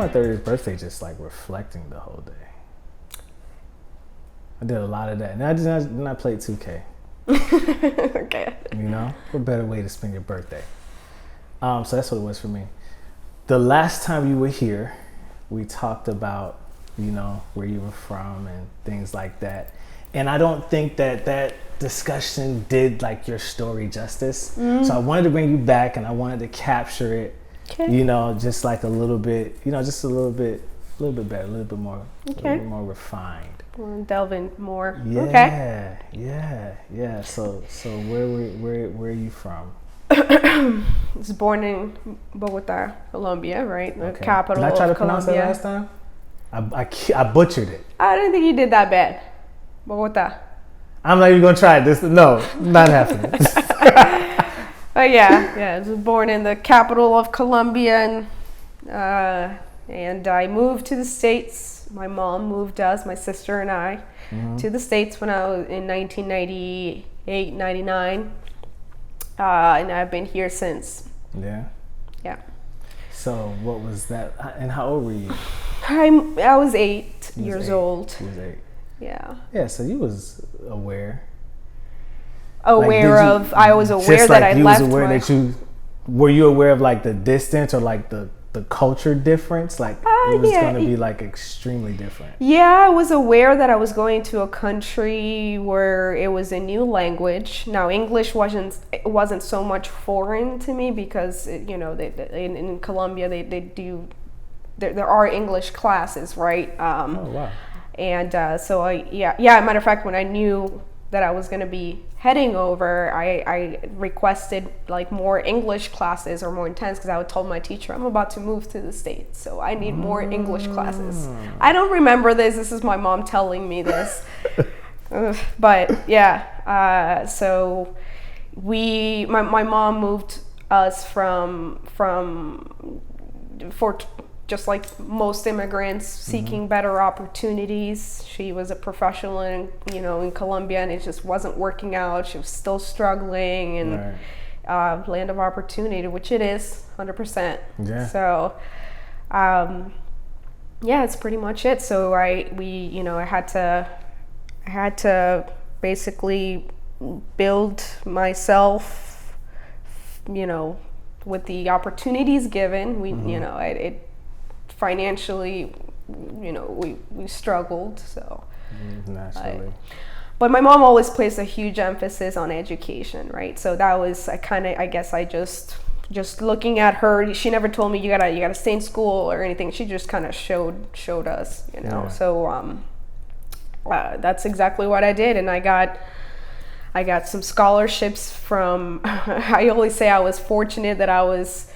my 30th birthday just like reflecting the whole day. I did a lot of that. And I played 2K. Okay. You know, what better way to spend your birthday? So that's what it was for me. The last time you were here, we talked about, you know, where you were from and things like that. And I don't think that discussion did like your story justice. So I wanted to bring you back and I wanted to capture it, you know, just like a little bit, you know, just a little bit better, a little bit more, a little bit more refined. We'll delve in more. Yeah, yeah. So where are you from? I was born in Bogota, Colombia, right? The capital of Colombia. Did I try to pronounce that last time? I butchered it. I didn't think you did that bad. Bogota. I'm not even gonna try it. No, not happening. But yeah, I was born in the capital of Colombia, and I moved to the States. My mom moved us, my sister and I, to the States when I was in 1998, 99. And I've been here since. Yeah. Yeah. So what was that? And how old were you? I was 8 years old. You was 8. Yeah. Yeah. So you was aware. I was aware that I left. Were you aware of like the distance or like the culture difference? Like it was going to be like extremely different. Yeah, I was aware that I was going to a country where it was a new language. Now English wasn't so much foreign to me because you know in Colombia there are English classes, right? Oh wow. And so matter of fact, when I knew that I was going to be heading over, I requested like more English classes or more intense because I would told my teacher I'm about to move to the States, so I need more English classes. I don't remember this. This is my mom telling me this. But yeah, so my mom moved us for just like most immigrants seeking better opportunities. She was a professional in Colombia, and it just wasn't working out. She was still struggling, and land of opportunity, which it is 100%. Yeah. So, it's pretty much it. So I had to basically build myself, with the opportunities given. Financially, we struggled, so naturally. But my mom always placed a huge emphasis on education, right? So that was just looking at her. She never told me you gotta stay in school or anything. She just kind of showed us, Yeah. So that's exactly what I did, and I got some scholarships from. I always say I was fortunate that I was.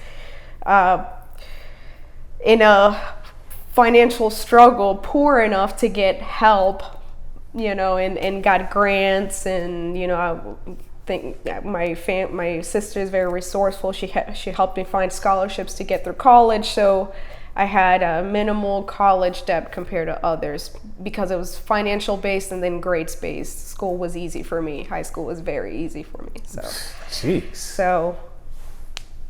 In a financial struggle, poor enough to get help, and got grants, and I think my sister is very resourceful. She helped me find scholarships to get through college, so I had a minimal college debt compared to others because it was financial based and then grades based. School was easy for me. High school was very easy for me. So, jeez. So.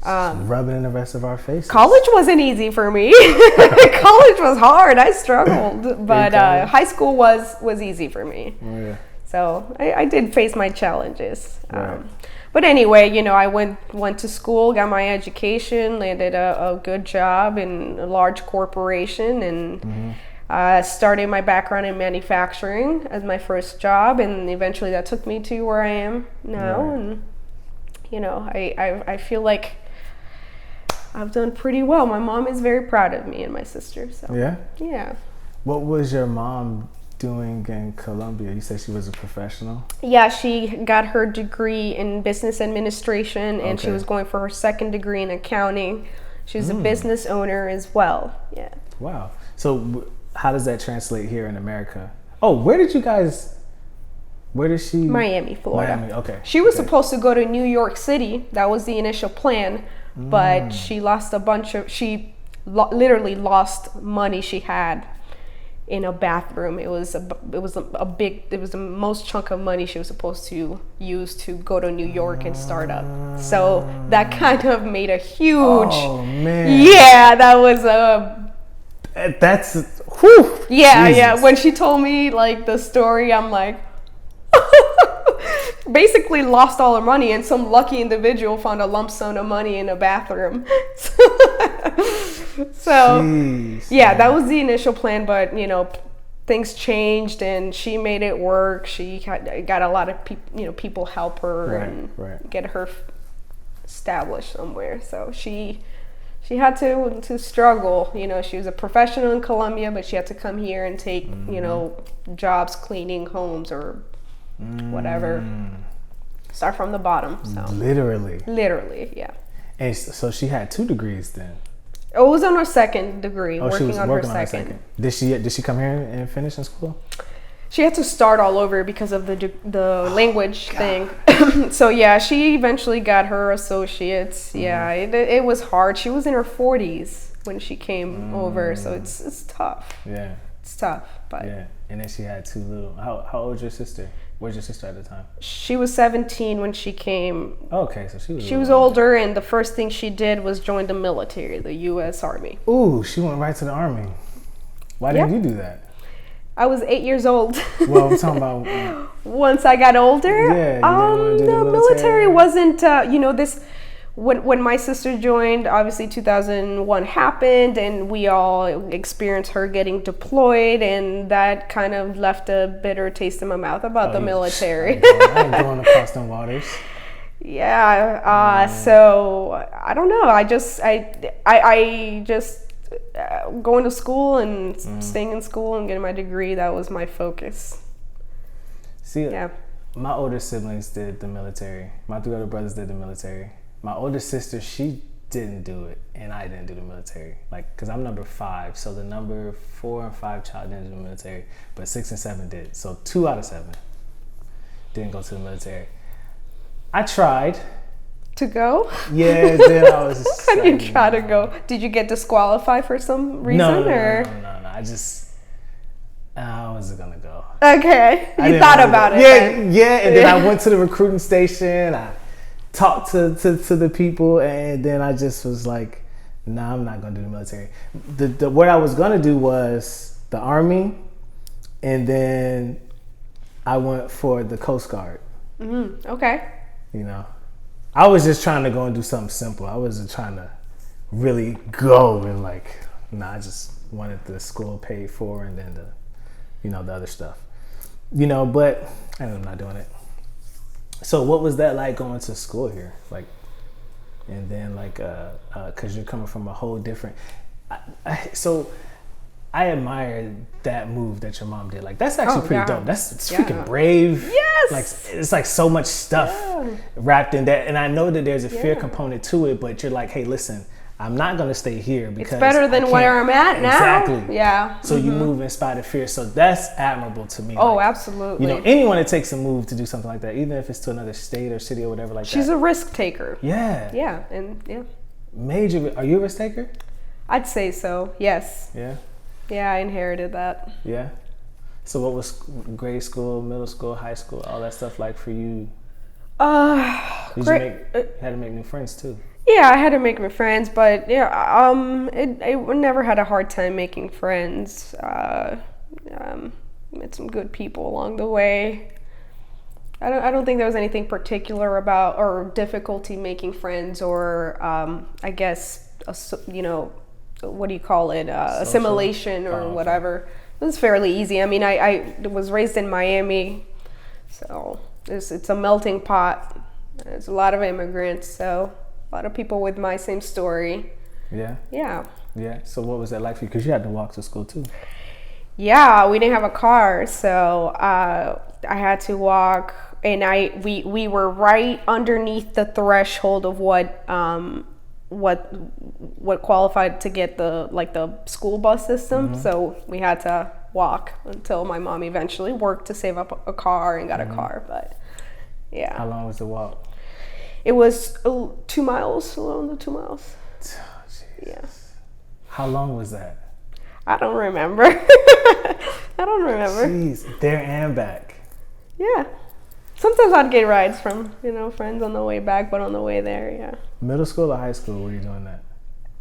Rubbing in the rest of our faces. College wasn't easy for me. College was hard. I struggled, but high school was easy for me. Oh, yeah. So I did face my challenges. Right. But anyway, I went to school, got my education, landed a good job in a large corporation, and started my background in manufacturing as my first job, and eventually that took me to where I am now. Right. And I feel like I've done pretty well. My mom is very proud of me and my sister. So yeah. What was your mom doing in Colombia? You said she was a professional? Yeah, she got her degree in business administration, and she was going for her second degree in accounting. She's a business owner as well. Yeah. Wow. So how does that translate here in America? Oh, where did she? Miami, Florida. Miami, okay. She was supposed to go to New York City. That was the initial plan, but she lost literally lost money she had in a bathroom. It was the most chunk of money she was supposed to use to go to New York and start up. So that kind of made a huge. Oh man. Yeah, that was a That's whew, Yeah, Jesus. yeah. When she told me like the story, I'm like, basically lost all her money, and some lucky individual found a lump sum of money in a bathroom. So, Jeez, yeah, man. that was the initial plan, but things changed, and she made it work. She got a lot of people help her and get her established somewhere. So she had to struggle. She was a professional in Colombia, but she had to come here and take jobs cleaning homes or whatever. Start from the bottom. So literally, yeah. And so she had 2 degrees then. It was on her second degree. Oh, she was working on her second. second. Did she come here and finish in school? She had to start all over because of the language thing. So yeah, she eventually got her associates. Yeah, it was hard. She was in her 40s when she came over, so it's tough. Yeah, it's tough. But yeah, and then she had 2 little. How old was your sister? Where's your sister at the time? She was 17 when she came. Okay, so she was older, and the first thing she did was join the military, the U.S. Army. Ooh, she went right to the Army. Why didn't you do that? I was 8 years old. Well, I'm talking about once I got older. Yeah, the military wasn't. This. When my sister joined, obviously 2001 happened, and we all experienced her getting deployed, and that kind of left a bitter taste in my mouth about the military. I ain't going across them waters. Yeah. So I don't know. I just going to school and staying in school and getting my degree. That was my focus. See, my older siblings did the military. My 3 older brothers did the military. My older sister, she didn't do it, and I didn't do the military. Because I'm number 5, so the number 4 and 5 child didn't do the military, but 6 and 7 did. So 2 out of 7 didn't go to the military. I tried to go. Yeah, then I was. How did you try to go? Did you get disqualified for some reason? No. I wasn't gonna go. Okay, you thought about it. Yeah, and then I went to the recruiting station. I talked to the people, and then I just was like, nah, I'm not gonna do the military. What I was gonna do was the Army, and then I went for the Coast Guard. Okay. I was just trying to go and do something simple. I wasn't trying to really go and I just wanted the school paid for and then the other stuff. But I ended up not doing it. So what was that like going to school here? And then cause you're coming from a whole different, I admire that move that your mom did. That's actually pretty dope. It's freaking brave. Yes. It's so much stuff wrapped in that. And I know that there's a fear component to it, but you're like, hey, listen, I'm not going to stay here because it's better than where I'm at now. Exactly. Yeah. So you move in spite of fear. So that's admirable to me. Oh, absolutely. Anyone that takes a move to do something like that, even if it's to another state or city or whatever like She's that. a risk taker. Yeah. Yeah. And Major. Are you a risk taker? I'd say so. Yes. Yeah. Yeah, I inherited that. Yeah. So what was grade school, middle school, high school, all that stuff like for you? You had to make new friends too. Yeah, I had to make my friends, but I never had a hard time making friends. Met some good people along the way. I don't think there was anything particular about or difficulty making friends or I guess what do you call it? Assimilation or whatever. It was fairly easy. I mean, I was raised in Miami, so it's a melting pot. There's a lot of immigrants, so a lot of people with my same story. Yeah. Yeah. Yeah. So what was that like for you? Because you had to walk to school too. Yeah, we didn't have a car, so I had to walk, and we were right underneath the threshold of what qualified to get the school bus system. So we had to walk until my mom eventually worked to save up a car and got a car. But yeah. How long was the walk? It was 2 miles, along the 2 miles. Oh, yeah. How long was that? I don't remember. I don't remember. Jeez, there and back. Yeah. Sometimes I'd get rides from, friends on the way back, but on the way there, yeah. Middle school or high school, were you doing that?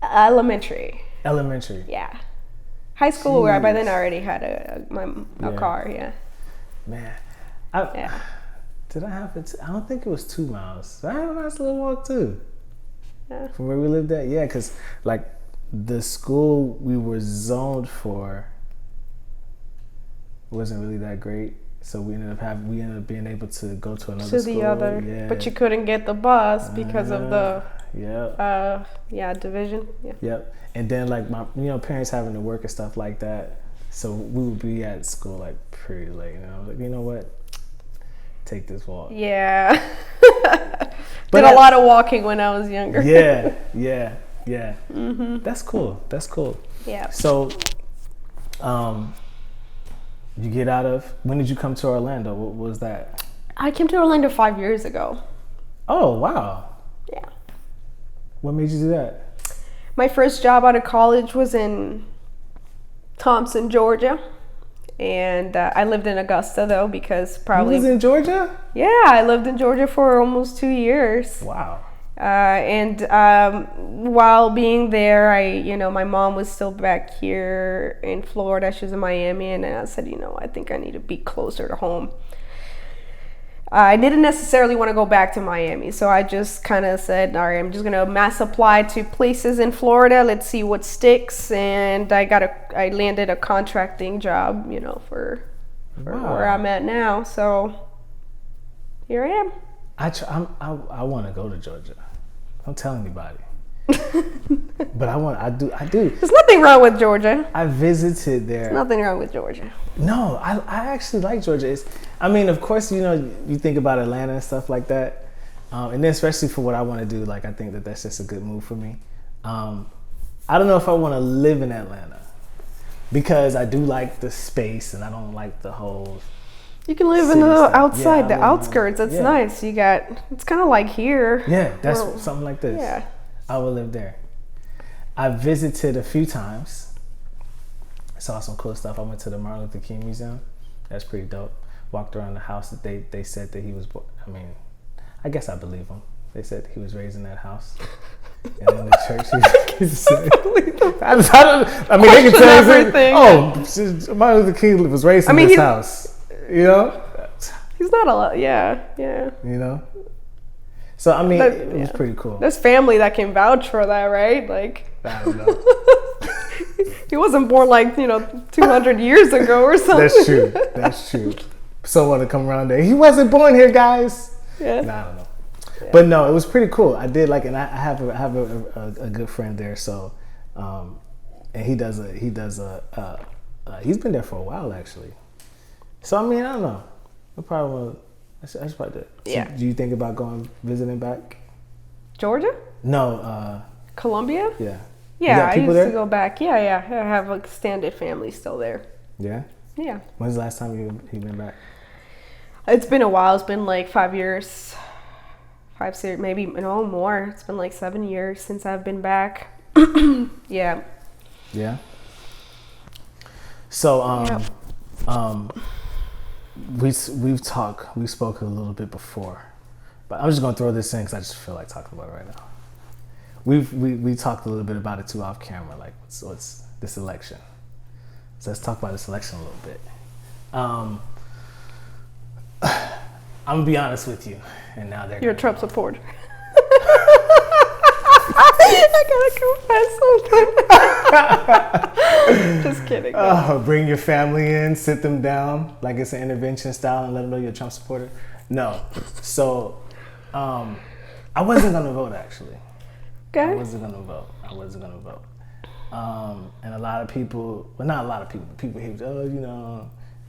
Elementary. Elementary? Yeah. High school, where by then I Jeez. already had a car. Yeah. Man, Yeah. did I have it? I don't think it was 2 miles. I had a nice little walk too Yeah. from where we lived at. Yeah, because like the school we were zoned for wasn't really that great, so we ended up being able to go to another To school. the other, Yeah. but you couldn't get the bus because of the yeah. division. Yeah. Yep. And then like my parents having to work and stuff like that, so we would be at school like pretty late. And I was like, you know what? Take this walk. Yeah. But Did a lot of walking when I was younger. Yeah. Mm-hmm. That's cool. Yeah. So, you get out of. When did you come to Orlando? What was that? I came to Orlando 5 years ago. Oh wow. Yeah. What made you do that? My first job out of college was in Thompson, Georgia. And I lived in Augusta, though, because probably... You was in Georgia? Yeah, I lived in Georgia for almost 2 years. Wow. And while being there, my mom was still back here in Florida. She was in Miami. And I said, I think I need to be closer to home. I didn't necessarily want to go back to Miami, so I just kind of said, all right, I'm just gonna mass apply to places in Florida. Let's see what sticks. And I landed a contracting job, for Wow. where I'm at now. So here I am. I want to go to Georgia. Don't tell anybody. But I do. There's nothing wrong with Georgia. I visited there. There's nothing wrong with Georgia. No, I actually like Georgia. Of course, you think about Atlanta and stuff like that. And then especially for what I want to do, like I think that's just a good move for me. I don't know if I want to live in Atlanta because I do like the space and I don't like the whole. You can live in city the stuff. outside, Yeah, the outskirts. That's yeah. nice. It's kind of like here. Yeah, that's something like this. Yeah. I would live there. I visited a few times. Saw some cool stuff. I went to the Martin Luther King Museum. That's pretty dope. Walked around the house that they said that he was born. I guess I believe them. They said he was raised in that house. And in the church, they can tell everything. Martin Luther King was raised in this house. He's not a lot. Yeah. So it was pretty cool. There's family that can vouch for that, right? Like, I don't know. he wasn't born 200 years ago or something. That's true. Someone to come around there. He wasn't born here, guys. Yeah. I don't know. Yeah. But no, it was pretty cool. I did and I have a good friend there. So, and he does he's been there for a while actually. So I don't know. I probably I should probably do it. Yeah. So, do you think about visiting back? Georgia? No. Colombia? Yeah. Yeah, I used there? to go back. Yeah. I have extended family still there. Yeah? Yeah. When's the last time you been back? It's been a while. It's been 5 years. 5 years, maybe more. It's been 7 years since I've been back. Yeah. Yeah. So we spoke a little bit before, but I'm just gonna throw this in because I just feel like talking about it right now. We talked a little bit about it too off camera, what's this election. So let's talk about this election a little bit. I'm gonna be honest with you, and now you're a Trump supporter. I gotta confess something. Just kidding. Bring your family in, sit them down like it's an intervention style, and let them know you're a Trump supporter. No, so I wasn't gonna vote actually. Okay. I wasn't gonna vote. And a lot of people, well, not a lot of people, but people here,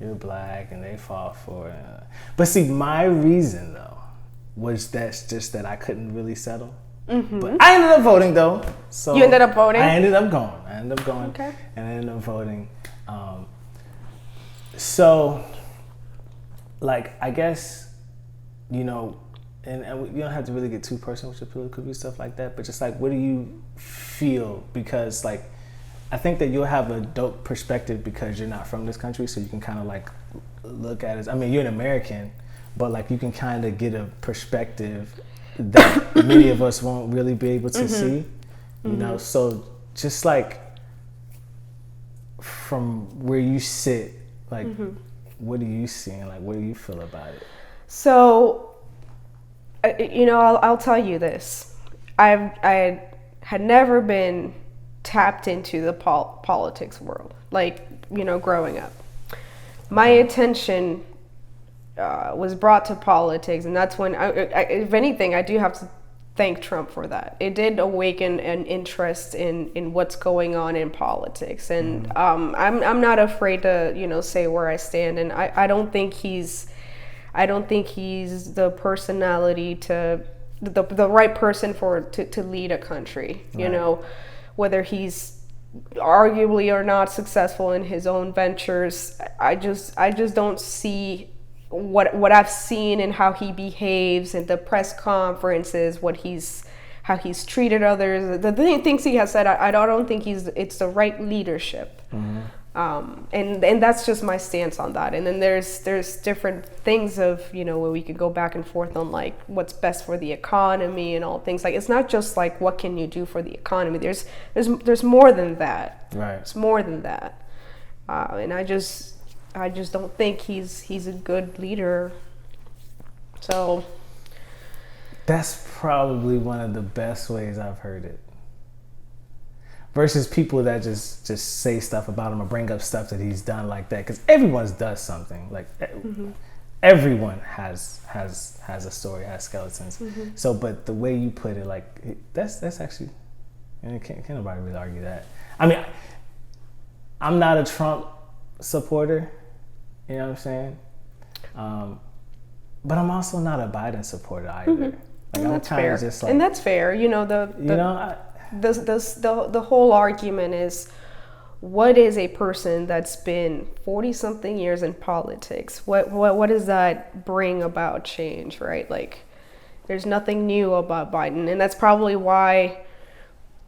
you're black, and they fought for it. But see, my reason though was that I couldn't really settle. Mm-hmm. But I ended up voting though. So you ended up voting? I ended up going. Okay. And I ended up voting. So, I guess, and you don't have to really get too personal with your political views, stuff like that. But just what do you feel? Because I think that you'll have a dope perspective because you're not from this country, so you can kind of look at it. You're an American, but you can kind of get a perspective that many of us won't really be able to see, So just from where you sit, like, what are you seeing? Like, what do you feel about it? So, I'll tell you this. I had never been tapped into the politics world, like, growing up. My attention was brought to politics, and that's when, if anything, I do have to thank Trump for that. It did awaken an interest in what's going on in politics, and I'm not afraid to say where I stand, and I don't think he's the personality to the right person to lead a country. Right. Whether he's arguably or not successful in his own ventures, I just don't see what I've seen and how he behaves in the press conferences, how he's treated others, the things he has said. I don't think it's the right leadership. And that's just my stance on that. And then there's different things of where we could go back and forth on like what's best for the economy and all things. Like, it's not just like what can you do for the economy. There's more than that. Right. It's more than that. And I just don't think he's a good leader. So that's probably one of the best ways I've heard it. Versus people that just say stuff about him or bring up stuff that he's done like that, because everyone does something. Like everyone has a story, has skeletons. So, but the way you put it, like that's actually, and can't nobody really argue that. I mean, I'm not a Trump supporter, you know what I'm saying? But I'm also not a Biden supporter either. Like, I'm that's kind fair. of just like, And that's fair. The whole argument is, what is a person that's been 40-something years in politics? What does that bring about change, right? Like, there's nothing new about Biden, and that's probably why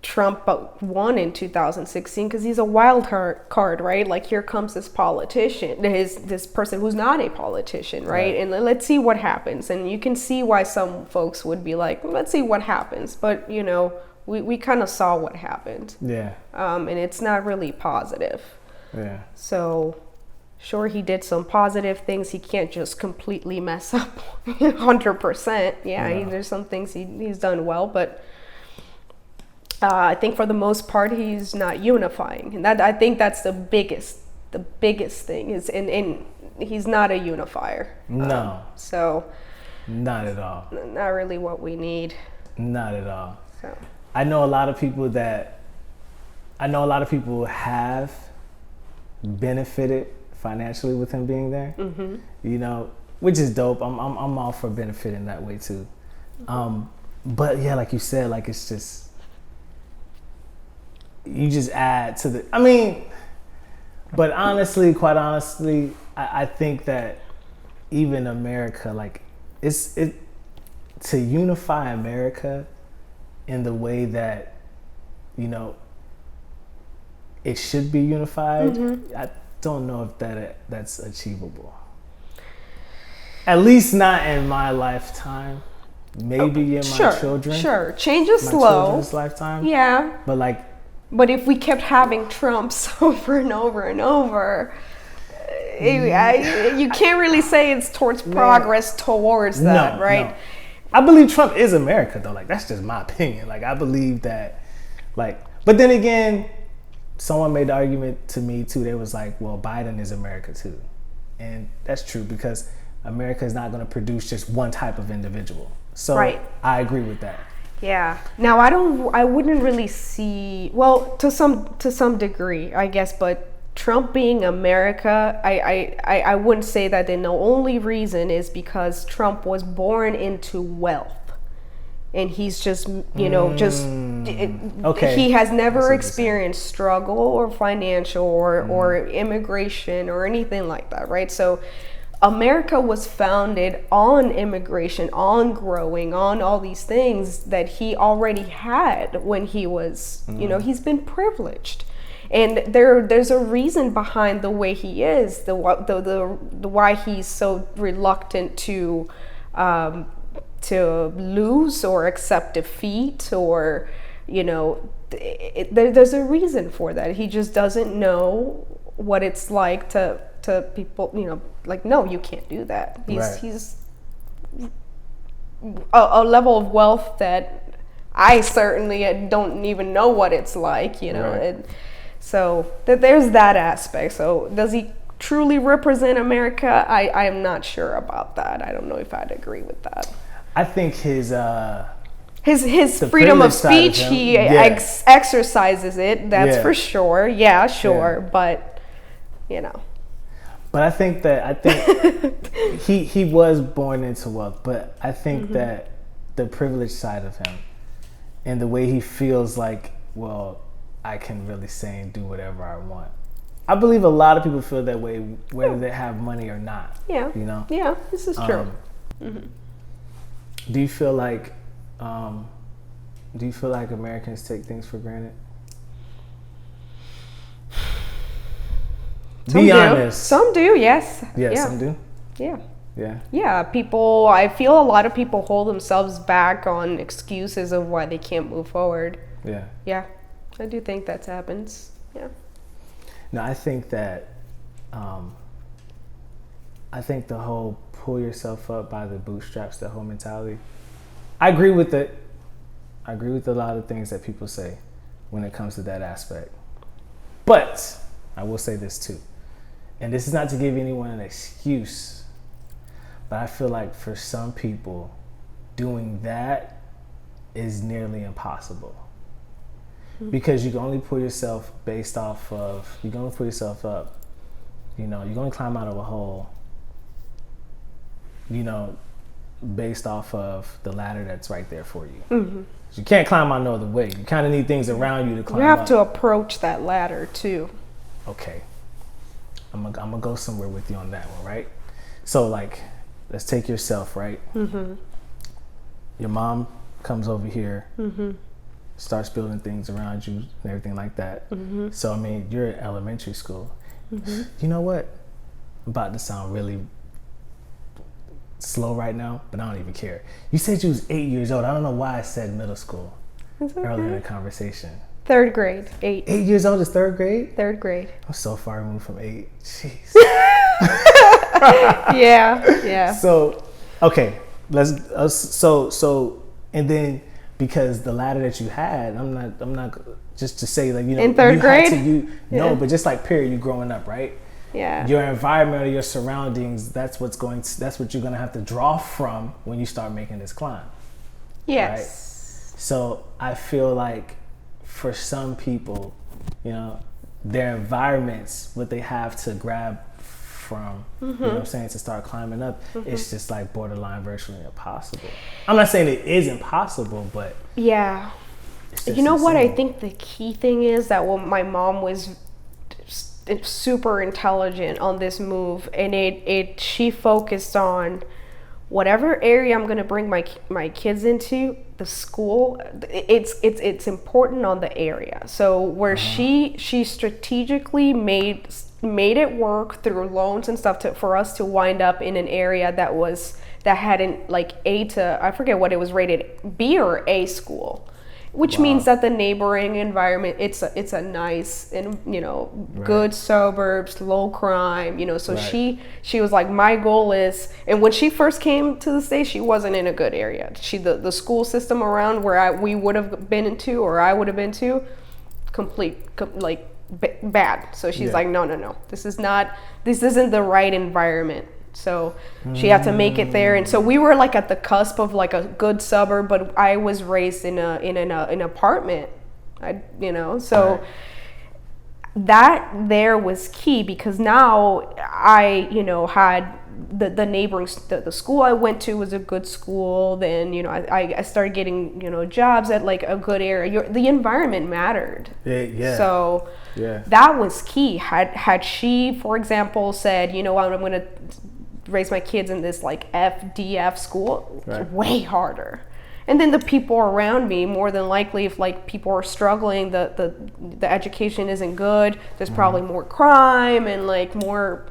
Trump won in 2016, because he's a wild card, right? Like, here comes this politician, this person who's not a politician, right? And let's see what happens. And you can see why some folks would be like, let's see what happens. But we kind of saw what happened. Yeah. And it's not really positive. Yeah. So, sure, he did some positive things. He can't just completely mess up 100%. Yeah, there's some things he's done well, but I think for the most part, he's not unifying. And I think that's the biggest thing is, and he's not a unifier. No. So. Not at all. Not really what we need. Not at all. So. I know a lot of people have benefited financially with him being there. Which is dope. I'm all for benefiting that way too. But yeah, like you said, like, it's just, you just add to the, but honestly, quite honestly, I think that even America, like, it to unify America in the way that it should be unified, I don't know if that's achievable. At least not in my lifetime. Maybe in my children. Sure, change is slow. Children's lifetime. Yeah. But if we kept having Trumps over and over and over, you can't really say it's towards progress towards that, right? No. I believe Trump is America, though. Like, that's just my opinion. Like, I believe that, like, but then again, someone made the argument to me too. They was like, well, Biden is America too. And that's true, because America is not going to produce just one type of individual. So I agree with that. Yeah. Now, I wouldn't really see, well, to some degree, I guess, but Trump being America, I wouldn't say that the only reason is because Trump was born into wealth. And he's just, he has never experienced struggle or financial or immigration or anything like that, right? So America was founded on immigration, on growing, on all these things that he already had when he was, he's been privileged. And there's a reason behind the way he is, the why he's so reluctant to lose or accept defeat, or there's a reason for that. He just doesn't know what it's like to people, like, no, you can't do that. He's a level of wealth that I certainly don't even know what it's like, and so there's that aspect. So does he truly represent America? I am not sure about that. I don't know if I'd agree with that. I think his freedom of speech, he exercises it. That's for sure. Yeah, sure. But But I think he was born into wealth. But I think that the privileged side of him and the way he feels like, well, I can really say and do whatever I want. I believe a lot of people feel that way, whether they have money or not. Yeah. Yeah, this is true. Do you feel like Americans take things for granted? Be honest. Some do, yes. Yeah, some do. Yeah. Yeah. Yeah, I feel a lot of people hold themselves back on excuses of why they can't move forward. Yeah. Yeah, I do think that happens. Yeah. No, I think that, I think the whole pull yourself up by the bootstraps, the whole mentality, I agree with it. I agree with a lot of things that people say when it comes to that aspect. But I will say this too, and this is not to give anyone an excuse, but I feel like for some people, doing that is nearly impossible. Because you can only pull yourself you can only pull yourself up, you can only climb out of a hole, based off of the ladder that's right there for you. You can't climb out no other way. You kind of need things around you to climb up. You have to approach that ladder too. Okay. I'm gonna go somewhere with you on that one, right? So, like, let's take yourself, right? Your mom comes over here, starts building things around you and everything like that. So, I mean, you're in elementary school. You know what? I'm about to sound really slow right now, but I don't even care. You said you was 8 years old. I don't know why I said middle school earlier in the conversation. 3rd grade, 8. 8 years old is 3rd grade? 3rd grade. I'm so far removed from 8. Jeez. Yeah. So, okay, and then because the ladder that you had, I'm not just to say, like, in 3rd grade? But just like period, you growing up, right? Yeah. Your environment or your surroundings, that's what you're gonna have to draw from when you start making this climb. Yes. Right? So I feel like for some people, their environments, what they have to grab from, you know what I'm saying, to start climbing up, it's just like borderline virtually impossible. I'm not saying it is impossible, but yeah. You know what I think the key thing is that my mom was super intelligent on this move, and she focused on whatever area I'm going to bring my kids into, the school, it's important on the area. So where she strategically made it work through loans and stuff for us to wind up in an area that had like I forget what it was rated, B or A school. Which means that the neighboring environment, it's a nice and good suburbs, low crime, so she was like, my goal is, and when she first came to the state, she wasn't in a good area. The school system around where we would have been into, or I would have been to, bad. So she's like, no, this isn't the right environment. So she had to make it there, and so we were like at the cusp of like a good suburb, but I was raised in an apartment, that there was key, because now I had the neighboring the school I went to was a good school. Then I started getting jobs at like a good area. The environment mattered. Yeah. So that was key. Had she, for example, said, what, I'm gonna raise my kids in this like FDF school, way harder. And then the people around me, more than likely, if like people are struggling, the education isn't good, there's probably more crime and like more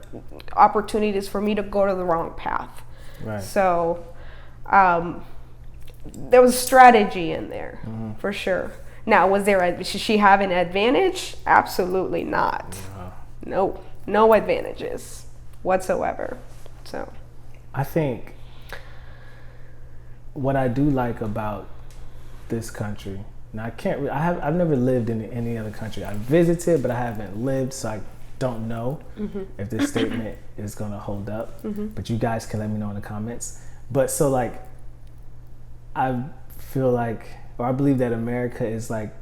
opportunities for me to go to the wrong path. Right. So there was strategy in there, for sure. Now, should she have an advantage? Absolutely not. No advantages whatsoever. So I think what I do like about this country, now I've never lived in any other country. I've visited, but I haven't lived, so I don't know if this statement is going to hold up. But you guys can let me know in the comments. But so like, I feel like, or I believe that America is like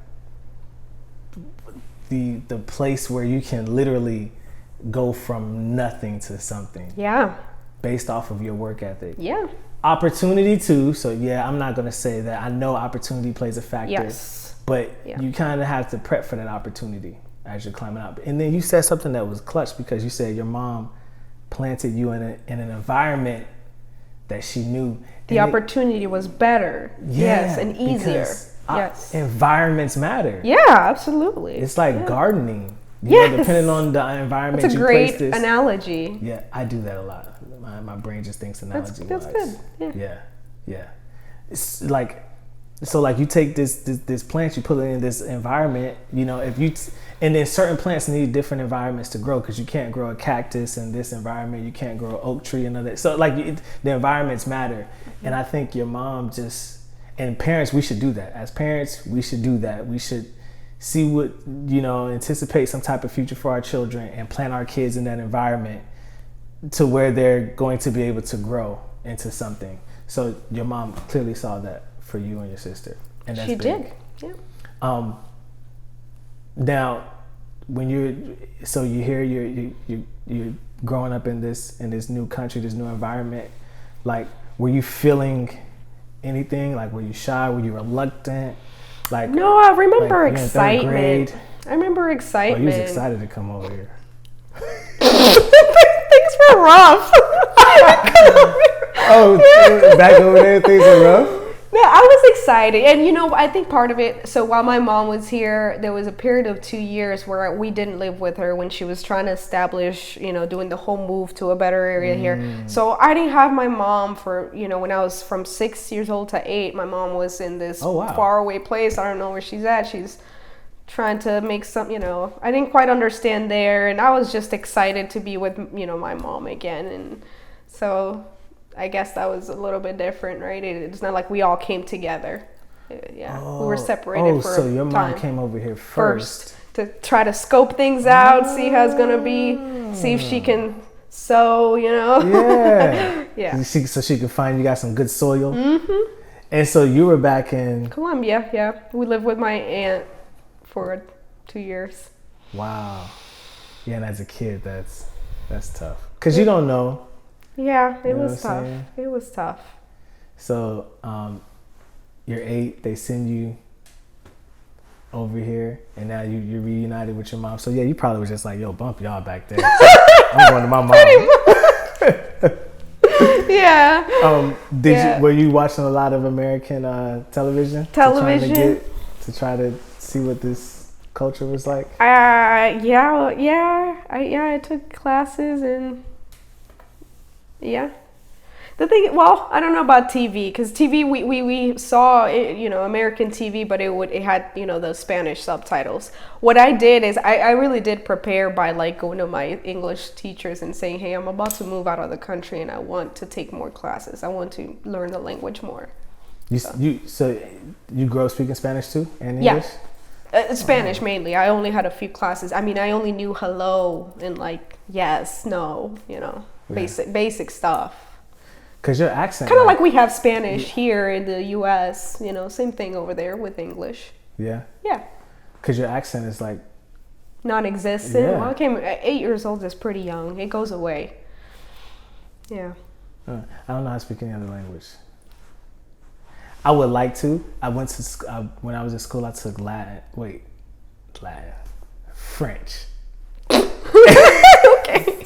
the place where you can literally go from nothing to something. Yeah. Based off of your work ethic. Yeah. Opportunity too. So yeah, I'm not going to say that. I know opportunity plays a factor. Yes. But you kind of have to prep for that opportunity as you're climbing up. And then you said something that was clutch, because you said your mom planted you in an environment that she knew. The opportunity was better. Yes, and easier. Yes. Environments matter. Yeah, absolutely. It's like gardening. You know, depending on the environment That's a you great place this. analogy. Yeah, I do that a lot. My brain just thinks analogy wise. That's good. Yeah. It's like, so like you take this plant, you put it in this environment, you know, and then certain plants need different environments to grow, because you can't grow a cactus in this environment, you can't grow an oak tree in another. So like the environments matter. And I think your mom and parents, we should do that. As parents, we should do that. We should see what, you know, anticipate some type of future for our children and plant our kids in that environment to where they're going to be able to grow into something. So your mom clearly saw that for you and your sister, and that's big. She did. Yeah. Now, when you're here, you're growing up in this new country, this new environment. Like, were you feeling anything? Like, were you shy? Were you reluctant? Like, no, I remember excitement. I remember excitement. Oh, you was excited to come over here. Things were rough. Back over there, things were rough? Yeah, I was excited. And, you know, I think part of it, so while my mom was here, there was a period of 2 years where we didn't live with her when she was trying to establish, you know, doing the whole move to a better area here. So I didn't have my mom for, you know, when I was from 6 years old to 8, my mom was in this faraway place. I don't know where she's at. She's trying to make some, you know, I didn't quite understand there. And I was just excited to be with, you know, my mom again. And so I guess that was a little bit different, right? It's not like we all came together. Yeah, we were separated for a time. So your mom came over here first to try to scope things out, see how it's gonna be, see if she can sow, you know. Yeah. Yeah. So she could find you got some good soil. And so you were back in Colombia. Yeah, we lived with my aunt for 2 years. Wow. Yeah, and as a kid, that's tough, because you don't know. Yeah, it was tough. It was tough. So, you're 8, they send you over here, and now you're reunited with your mom. So yeah, you probably was just like, yo, bump y'all back there. I'm going to my mom. Yeah. Were you watching a lot of American television? To try to see what this culture was like? I took classes and the thing, well, I don't know about TV, because TV we saw it, you know, American TV, but it had, you know, the Spanish subtitles. What I did is I really did prepare by like going to my English teachers and saying, hey, I'm about to move out of the country and I want to take more classes. I want to learn the language more. So you grew up speaking Spanish too and English? Yeah. Spanish mainly. I only had a few classes. I mean, I only knew hello and like yes, no, you know, basic stuff. Because your accent, kind of like we have Spanish here in the U.S., you know, same thing over there with English. Yeah. Yeah. Because your accent is like non-existent. Yeah. Well, I came at 8 years old. Is pretty young. It goes away. Yeah. I don't know how to speak any other language. I would like to. I went to when I was in school. I took French. Okay.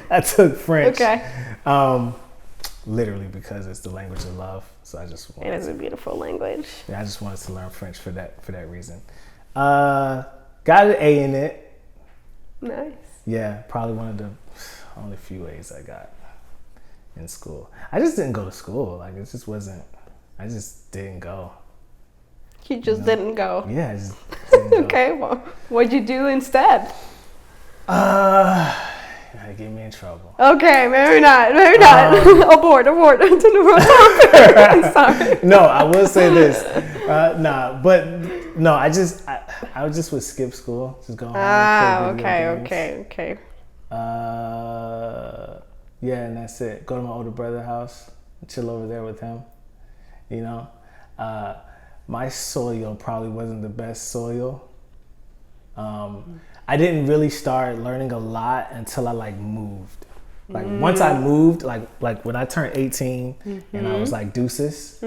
I took French. Okay. Literally because it's the language of love. So I just wanted. It is a beautiful language. Yeah, I just wanted to learn French for that reason. Got an A in it. Nice. Yeah, probably one of the only few A's I got in school. I just didn't go to school. Like it just wasn't. I just didn't go. You just didn't go. Yeah, I just didn't go. Okay, well, what'd you do instead? Gotta get me in trouble. Okay, maybe not. Abort. It's a new topic. Sorry. No, I will say this. I just would skip school. Just go home. Okay. Yeah, and that's it. Go to my older brother's house, chill over there with him. You know, my soil probably wasn't the best soil. I didn't really start learning a lot until I moved. Once I moved, like when I turned 18 and I was deuces,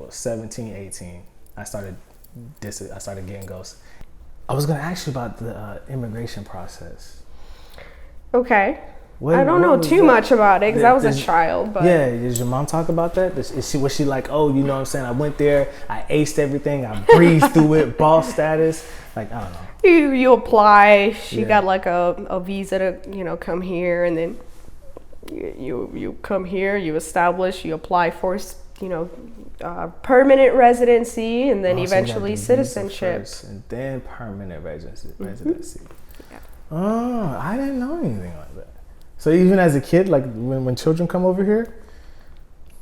17, 18, I started getting ghosts. I was gonna ask you about the immigration process. Okay. I don't know too much about it because I was a child. But yeah, did your mom talk about that? Was she like, oh, you know what I'm saying? I went there, I aced everything, I breezed through it, boss status. I don't know. You apply. She got a visa to come here, and then you come here, you establish, you apply for permanent residency, and then eventually citizenship, and then permanent residency. Yeah. Oh, I didn't know anything like that. So even as a kid, when children come over here,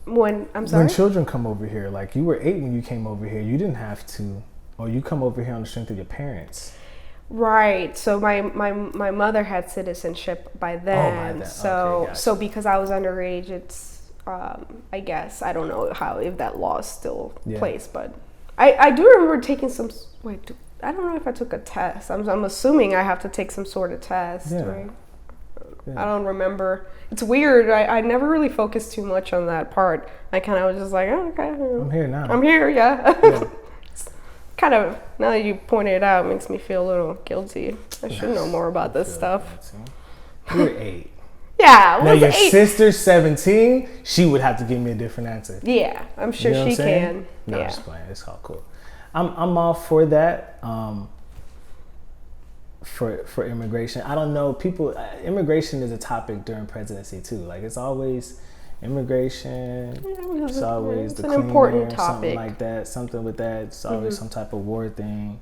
when children come over here, you were 8 when you came over here, you didn't have to, or you come over here on the strength of your parents. Right. So my mother had citizenship by then. So because I was underage, it's I guess I don't know if that law is still in place, but I do remember taking some. I don't know if I took a test. I'm assuming I have to take some sort of test. Yeah. Right? Yeah. I don't remember. It's weird. I never really focused too much on that part. I kind of was just like, oh, okay. I'm here now. I'm here, yeah. Kind of, now that you pointed it out, it makes me feel a little guilty. I should know more about this stuff. You're 8. Yeah, now your 8. sister's 17. She would have to give me a different answer. Yeah, I'm sure she can. No, I'm just playing. It's all cool. I'm all for that. For immigration, I don't know. Immigration is a topic during presidency too. It's always immigration. It's always it's an important topic. Something like that. Something with that. It's always some type of war thing.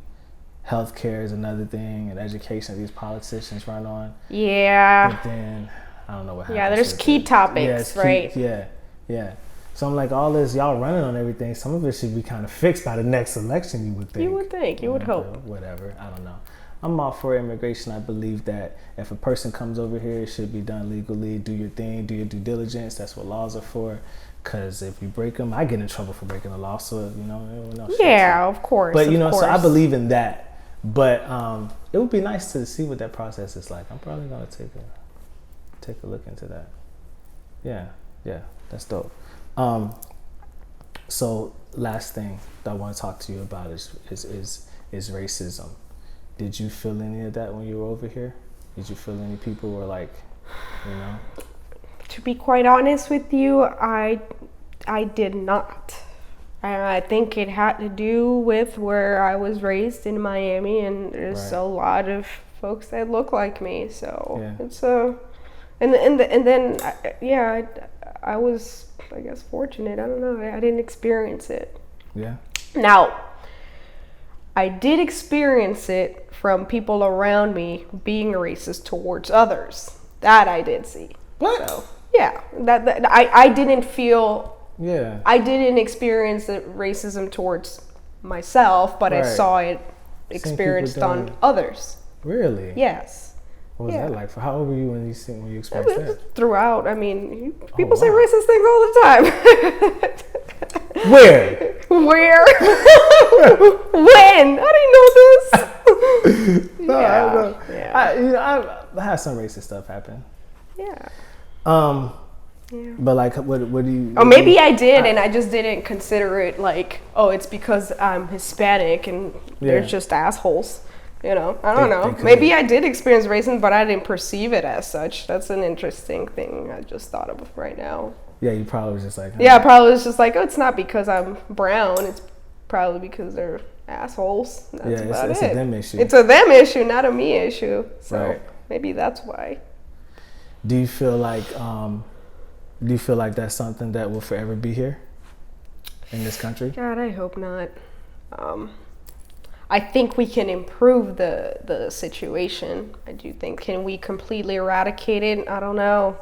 Healthcare is another thing, and education that these politicians run on. Yeah. But then I don't know what happens. Yeah, there's key topics, right? Yeah. So I'm all this y'all running on everything. Some of it should be kind of fixed by the next election. You would think. You would hope. Whatever. I don't know. I'm all for immigration. I believe that if a person comes over here, it should be done legally. Do your thing, do your due diligence. That's what laws are for. Because if you break them, I get in trouble for breaking the law. So, everyone else. Yeah, of course. But, so I believe in that. But it would be nice to see what that process is like. I'm probably going to take a look into that. Yeah, that's dope. So last thing that I want to talk to you about is racism. Did you feel any of that when you were over here? Did you feel any people were To be quite honest with you, I did not. I think it had to do with where I was raised in Miami, and there's a lot of folks that look like me. So it's and then I was, I guess, fortunate. I don't know. I didn't experience it. Yeah. Now, I did experience it from people around me being racist towards others. That I did see. What? So, yeah. That I didn't feel. Yeah. I didn't experience the racism towards myself, but I saw it experienced on others. Really? Yes. What was that like? For how old were you when you experienced that? Throughout. I mean, people say racist things all the time. Where? When? I didn't know this. No, I don't know. I had some racist stuff happen. Yeah. But what do you? Or maybe I did, and I just didn't consider it it's because I'm Hispanic and they're just assholes. I don't know. Maybe I did experience racism, but I didn't perceive it as such. That's an interesting thing I just thought of right now. Yeah, you probably was just like... Yeah, probably was just like, it's not because I'm brown. It's probably because they're assholes. That's about it's a them issue. It's a them issue, not a me issue. So maybe that's why. Do you feel like that's something that will forever be here in this country? God, I hope not. I think we can improve the situation. I do think, can we completely eradicate it? I don't know.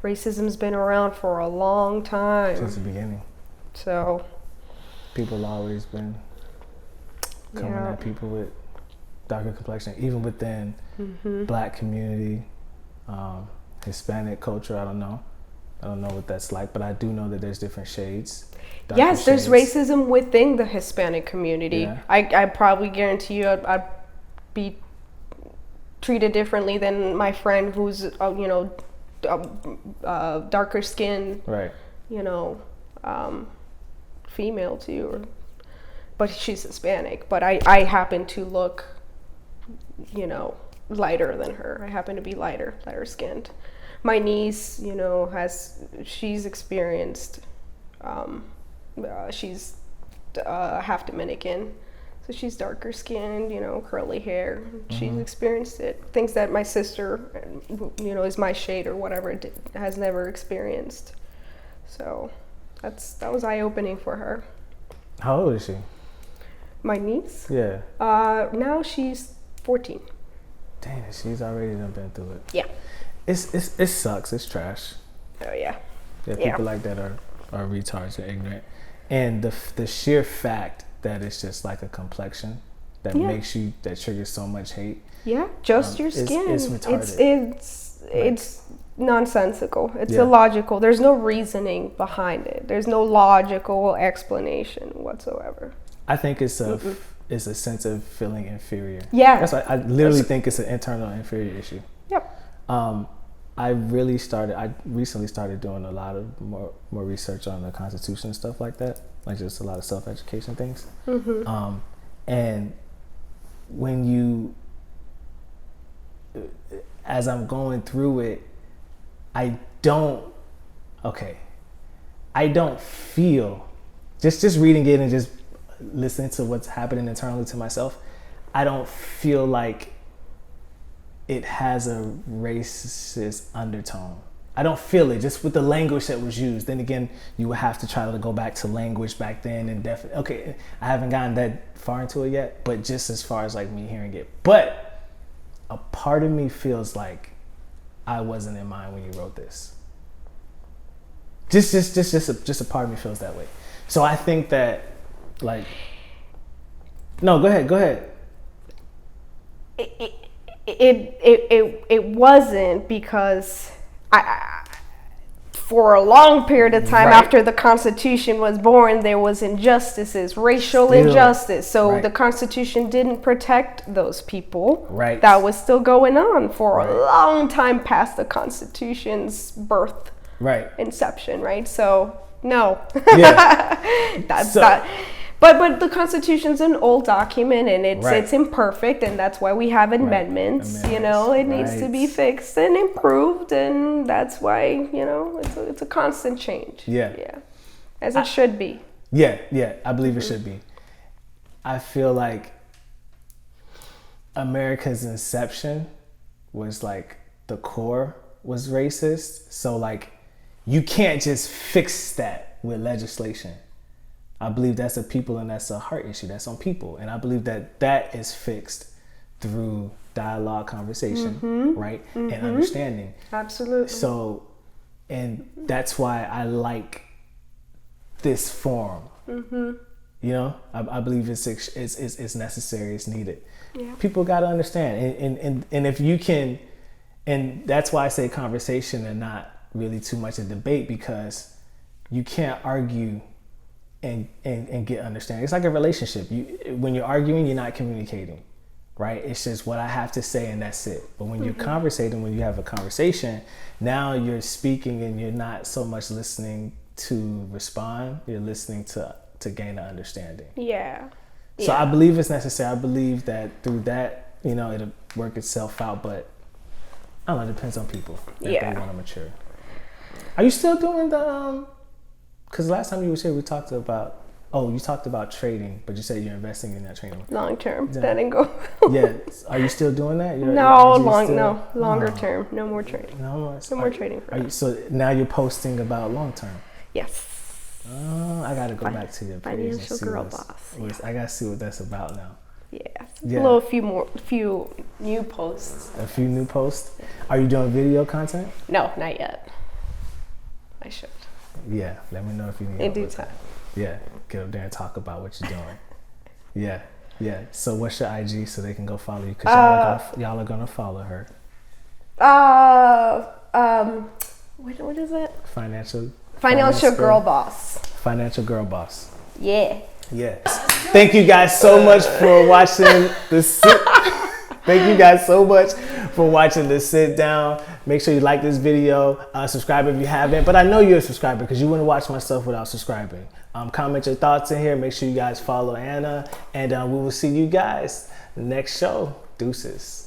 Racism's been around for a long time. Since the beginning. So. People always been coming at people with darker complexion, even within Black community, Hispanic culture. I don't know what that's like, but I do know that there's different shades. Yes, there's racism within the Hispanic community. Yeah. I probably guarantee you I'd be treated differently than my friend who's darker skinned, right? Female too, but she's Hispanic. But I happen to look, lighter than her. I happen to be lighter skinned. My niece, she's experienced. She's half Dominican, so she's darker skinned, curly hair. She's experienced it. Things that my sister, is my shade or whatever, has never experienced. So that was eye-opening for her. How old is she? My niece? Yeah. Now she's 14. Dang, she's already done been through it. Yeah. It sucks. It's trash. Oh yeah. Yeah, people like that are retards and ignorant. And the sheer fact that it's just like a complexion that that triggers so much hate. Yeah, just your skin. It's retarded. It's nonsensical. It's illogical. There's no reasoning behind it. There's no logical explanation whatsoever. I think it's a sense of feeling inferior. Yeah. That's why I literally think it's an internal inferior issue. Yep. I recently started doing a lot of more research on the Constitution and stuff like that, like just a lot of self-education things. And when as I'm going through it, I don't feel, just reading it and just listening to what's happening internally to myself, I don't feel like it has a racist undertone. I don't feel it, just with the language that was used. Then again, you would have to try to go back to language back then and I haven't gotten that far into it yet, but just as far as like me hearing it. But a part of me feels like I wasn't in mind when you wrote this. Just a part of me feels that way. So I think that, like, no, go ahead. It wasn't, because for a long period of time after the Constitution was born, there was injustices, racial injustice. So the Constitution didn't protect those people. Right. That was still going on for a long time past the Constitution's birth. Right. Inception. Right. So no. Yeah. That's not. But the Constitution's an old document, and it's imperfect, and that's why we have amendments. It needs to be fixed and improved, and that's why it's a constant change. Yeah, as it should be. Yeah, I believe it should be. I feel like America's inception was like the core was racist, so like you can't just fix that with legislation. I believe that's a people and that's a heart issue. That's on people. And I believe that is fixed through dialogue, conversation, right? And understanding. Absolutely. So, and that's why I like this forum. I believe it's necessary, it's needed. Yeah. People got to understand. And if you can, and that's why I say conversation and not really too much a debate, because you can't argue and get understanding. It's like a relationship. When you're arguing, you're not communicating, right? It's just what I have to say and that's it. But when you're conversating, when you have a conversation, now you're speaking and you're not so much listening to respond. You're listening to gain an understanding. Yeah. So I believe it's necessary. I believe that through that, it'll work itself out. But I don't know. It depends on people if they want to mature. Are you still doing the? Because last time you were here, we talked about, you talked about trading, but you said you're investing in that trading. Long term, that didn't go. Yeah. Are you still doing that? Longer term. No more trading. No more trading. So now you're posting about long term. Yes. I gotta go back to your page. Financial Girl Boss. I gotta see what that's about now. Yeah. A few new posts. A few new posts. Are you doing video content? No, not yet. I should. Yeah, let me know if you need In due time. Yeah, get up there and talk about what you're doing. Yeah. So what's your IG so they can go follow you? Because y'all are gonna follow her. What is it? Financial Girl Boss. Financial Girl Boss. Yeah. Yes. Thank you guys so much for watching this. Thank you guys so much for watching this sit down. Make sure you like this video, subscribe if you haven't. But I know you're a subscriber because you wouldn't watch my stuff without subscribing. Comment your thoughts in here. Make sure you guys follow Anna, and we will see you guys next show. Deuces.